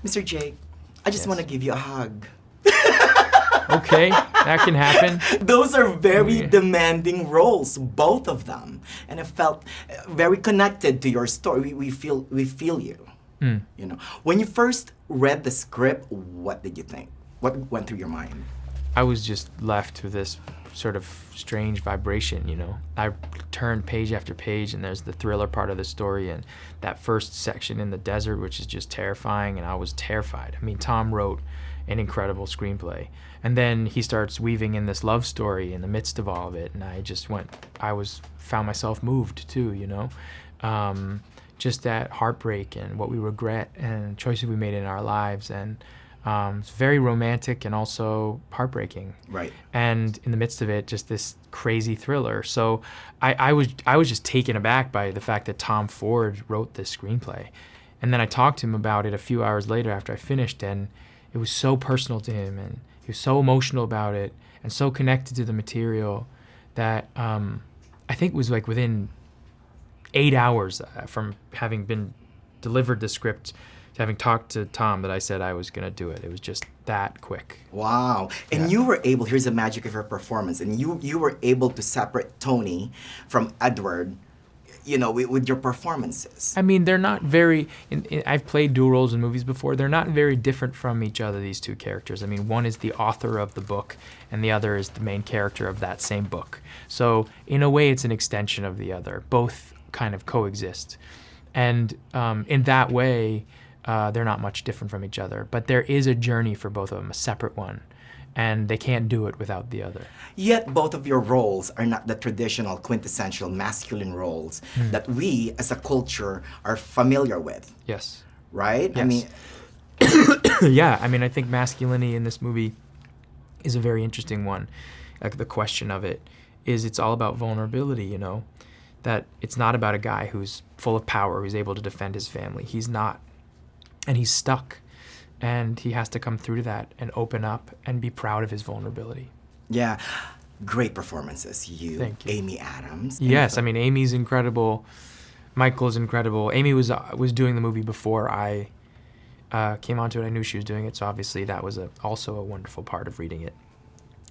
Mr. Jake, I just Yes. want to give you a hug. Okay, that can happen. Those are very Yeah. demanding roles, both of them, and I felt very connected to your story. We feel you. Mm. You know, when you first read the script, what did you think? What went through your mind? I was just left with this sort of strange vibration, you know. I turned page after page, and there's the thriller part of the story, and that first section in the desert, which is just terrifying, and I was terrified. I mean, Tom wrote an incredible screenplay, and then he starts weaving in this love story in the midst of all of it, and found myself moved too, you know. Just that heartbreak and what we regret and choices we made in our lives, and it's very romantic and also heartbreaking. Right. And in the midst of it, just this crazy thriller. So I was just taken aback by the fact that Tom Ford wrote this screenplay. And then I talked to him about it a few hours later after I finished, and it was so personal to him, and he was so emotional about it and so connected to the material that I think it was like within 8 hours from having been delivered the script to having talked to Tom that I said I was gonna do it. It was just that quick. Wow. And Yeah. you were able, here's the magic of your performance, and you were able to separate Tony from Edward, you know, with your performances. I mean, they're not very, I've played dual roles in movies before. They're not very different from each other, these two characters. I mean, one is the author of the book, and the other is the main character of that same book. So in a way, it's an extension of the other. Both kind of coexist. And in that way, they're not much different from each other. But there is a journey for both of them, a separate one. And they can't do it without the other. Yet both of your roles are not the traditional quintessential masculine roles that we as a culture are familiar with, Yes. right? I Yes. mean, Yeah, I mean, I think masculinity in this movie is a very interesting one. Like, the question of it is, it's all about vulnerability, you know? That it's not about a guy who's full of power, who's able to defend his family. He's not. And he's stuck. And he has to come through to that and open up and be proud of his vulnerability. yeah, great performances. Thank you. Amy Adams. Yes, I mean, Amy's incredible. Michael's incredible. Amy was doing the movie before I came onto it. I knew she was doing it, so obviously that was also a wonderful part of reading it,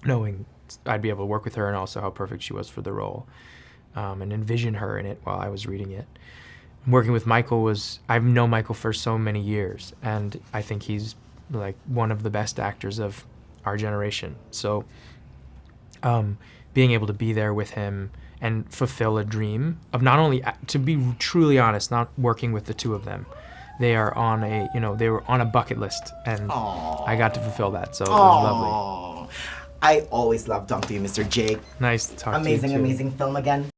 knowing I'd be able to work with her and also how perfect she was for the role, and envision her in it while I was reading it. Working with Michael I've known Michael for so many years, and I think he's like one of the best actors of our generation. So being able to be there with him and fulfill a dream of not only, to be truly honest, not working with the two of them. They are on they were on a bucket list, and I got to fulfill that, so it was lovely. I always love talking to you, Mr. Jake. Nice to talk to you Amazing, too. amazing film again.